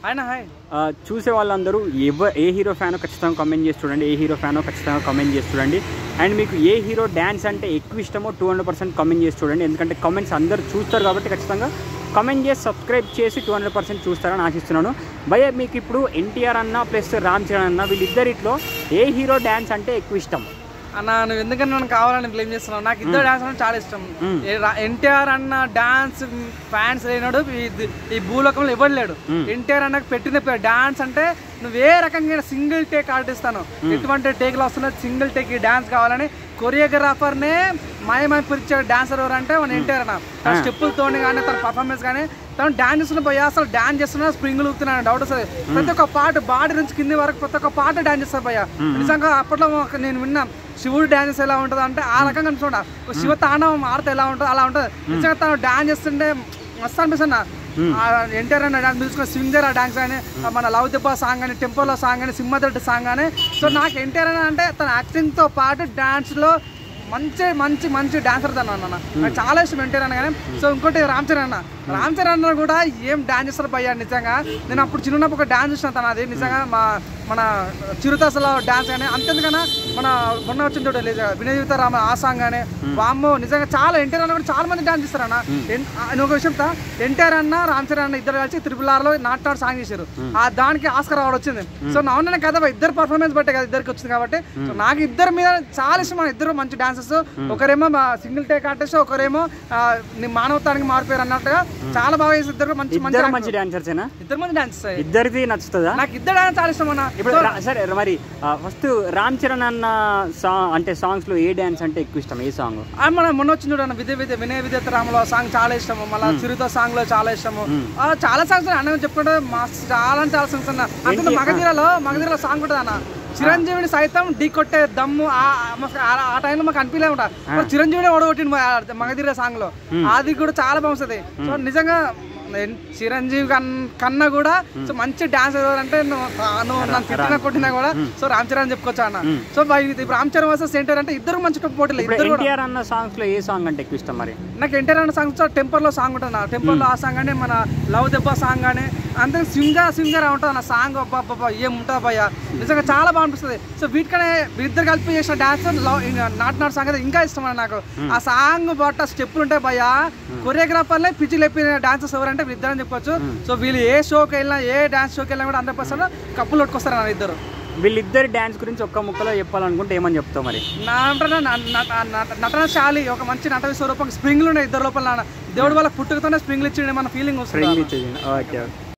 Hi చూసే వాళ్ళందరూ ఏ hero ఫ్యానో ఖచ్చితంగా కామెంట్ చేసి చూడండి, ఏ హీరో ఫ్యానో ఖచ్చితంగా కామెంట్ చేసి చూడండి. అండ్ మీకు ఏ హీరో డ్యాన్స్ అంటే ఎక్కువ ఇష్టమో 200% కామెంట్ చేసి చూడండి. ఎందుకంటే కామెంట్స్ అందరూ చూస్తారు కాబట్టి ఖచ్చితంగా కామెంట్ చేసి సబ్స్క్రైబ్ చేసి 200% చూస్తారని ఆశిస్తున్నాను. భయ్య మీకు ఇప్పుడు ఎన్టీఆర్ అన్న ప్లస్ రామ్ చరణ్ అన్న వీళ్ళిద్దరిట్లో ఏ హీరో డ్యాన్స్ అంటే ఎక్కువ ఇష్టం అన్న? నువ్వు ఎందుకని నన్ను కావాలని బ్లేమ్ చేస్తున్నావు. నాకు ఇద్దరు డాన్స్ అంటే చాలా ఇష్టం. ఎన్టీఆర్ అన్న డాన్స్ ఫ్యాన్స్ లేనాడు ఈ భూలోకంలో ఎవరు లేడు. ఎన్టీఆర్ అన్నకు పెట్టిన డాన్స్ అంటే నువ్వు ఏ రకంగా సింగిల్ టేక్ ఆర్టిస్తాను, ఎటువంటి టేక్లు వస్తున్నా సింగిల్ టేక్ ఈ డాన్స్ కావాలని కొరియోగ్రాఫర్నే మాయమైపురిచ్చే డాన్సర్ ఎవరు అంటే మన ఎన్టీఆర్ అన్న. తన స్టెప్పులతో కానీ తన పర్ఫార్మెన్స్ కానీ తను డాన్స్ చేస్తున్న పోయి అసలు డాన్స్ చేస్తున్నా స్ప్రింగ్ ఊపుతున్నాను డౌట్ వస్తుంది. ప్రతి ఒక్క పాట బాడీ నుంచి కింది వరకు ప్రతి ఒక్క పాట డాన్స్ చేస్తారు భయ్య. నిజంగా అప్పట్లో నేను విన్నా శివుడు డాన్స్ ఎలా ఉంటుంది అంటే ఆ రకంగా చూడ శివ తాండవం ఆడితే ఎలా ఉంటుంది అలా ఉంటుంది. నిజంగా తను డాన్స్ చేస్తుంటే మస్తు అనిపిస్తున్నా. ఎన్టీఆర్ అన్న డాన్స్ మ్యూజిక్ సింగర్ ఆ డాన్స్ కానీ మన లవ్ దెబ్బ సాంగ్ కానీ టెంపోలో సాంగ్ కానీ సింహదొడ్డి సాంగ్ కానీ. సో నాకు ఎన్టీఆర్ అన్న అంటే తన యాక్టింగ్తో పాటు డాన్స్లో మంచి మంచి మంచి డాన్సర్ తను అన్న. నాకు చాలా ఇష్టం ఎన్టీఆర్ అన్న కానీ. సో ఇంకోటి రామ్ చరణ్ అన్న కూడా ఏం డాన్స్ చేస్తారు భయ్యా. నిజంగా నేను అప్పుడు చిన్నప్పుడు ఒక డాన్స్ చూసిన తను, అది నిజంగా మన చిరుతసలో డాన్స్ కానీ అంతేందుకన్నా మన మొన్న వచ్చింది చూడ వినయ జీవితారామ ఆ సాంగ్ కానీ వామ్మో నిజంగా చాలా ఎన్టీఆర్ అన్న కూడా చాలా మంది డాన్స్ చేస్తారన్న. నేను ఒక విషయం ఎన్టీఆర్ అన్న రామ్ చరణ్ అన్న ఇద్దరు కలిసి త్రిపులార్లో నాట్ సాంగ్ చేశారు. ఆ దానికి ఆస్కార్ అవార్డు వచ్చింది. సో నాన్న కదా ఇద్దరు పర్ఫార్మెన్స్ బట్టే కదా ఇద్దరికి వచ్చింది కాబట్టి సో నాకు ఇద్దరు మీద చాలా ఇష్టం. ఇద్దరు మంచి డాన్సర్స్, ఒకరేమో సింగిల్ టేక్ ఆర్టిస్ట్, ఒకరేమో మానవతానికి మారిపోయారు అన్నట్టుగా చాలా బాగా చేసి ఇద్దరు మంచి మంచి డాన్సర్స్. ఇద్దరు మంచి డాన్స్ ఇద్దరికి నచ్చుతుందా? నాకు ఇద్దరు డాన్స్ చాలా ఇష్టం అన్న. ఇప్పుడు సరే మరి ఫస్ట్ రామ్ చరణ్ అన్న సాంగ్ అంటే సాంగ్స్ లో ఏ డాన్స్ అంటే ఎక్కువ ఇష్టం? ఏ సాంగ్? మన మొన్న వచ్చింది చూడన్న వినయ విద్యారామలో సాంగ్ చాలా ఇష్టము. మళ్ళీ చిరుత సాంగ్ లో చాలా ఇష్టము. చాలా సాంగ్స్ అన్న చెప్పుకుంటే చాలా సాంగ్స్ అన్న. అంటే మగధీరలో సాంగ్ ఉంటుంది అన్న. చిరంజీవిని సైతం ఢీ కొట్టే దమ్ము ఆ టైంలో మాకు అనిపించలే ఉంటా. చిరంజీవిని ఓడగొట్టింది మగధీర సాంగ్ లో. అది కూడా చాలా బాగుంటుంది. సో నిజంగా చిరంజీవి కన్నా కూడా సో మంచి డాన్స్ అంటే నువ్వు నన్ను తిట్టినా కొట్టినా కూడా సో రామ్ చరణ్ చెప్పుకోవచ్చు అన్న. సో రామ్ చరణ్ వర్సెస్ ఎన్టీఆర్ అంటే ఇద్దరు మంచి పోటీలు. ఎన్టీఆర్ అన్న సాంగ్స్ లో ఏ సాంగ్ అంటే ఎక్కువ ఇష్టం మరి? నాకు ఎన్టీఆర్ అన్న సాంగ్స్ టెంపర్ లో సాంగ్ ఉంటుంది. టెంపర్ లో ఆ సాంగ్ కానీ మన లవ్ దెబ్బ సాంగ్ కానీ అంతే సింగర్ ఉంటుంది అన్న. సాంగ్ ఏముంటుంది భయ్య నిజంగా చాలా బాగా అనిపిస్తుంది. సో వీటికనే ఇద్దరు కలిపి చేసిన డాన్స్ నాట్ సాంగ్ అయితే ఇంకా ఇష్టం అన్న నాకు. ఆ సాంగ్ బట్ట స్టెప్పులు ఉంటాయి భయ్య. కొరియోగ్రాఫర్లే పిచ్చి లేపిన డాన్సర్స్ ఎవరంటే ఇద్దరు అని చెప్పొచ్చు. సో వీళ్ళు ఏ షోకి వెళ్ళినా ఏ డాన్స్ షోకి వెళ్ళినా కూడా 100% కప్పులు కొట్టుకొస్తారు అన్న ఇద్దరు. వీళ్ళిద్దరు డాన్స్ గురించి ఒక్క ముక్కలో చెప్పాలనుకుంటే ఏమని చెప్తావు మరి? నటనశాలి ఒక మంచి నట స్వరూపం స్ప్రింగ్లు ఉన్నాయి ఇద్దరు లోపల. దేవుడు వాళ్ళ పుట్టుకతోనే స్ప్రింగ్లు ఇచ్చిండే మన ఫీలింగ్ వస్తుంది.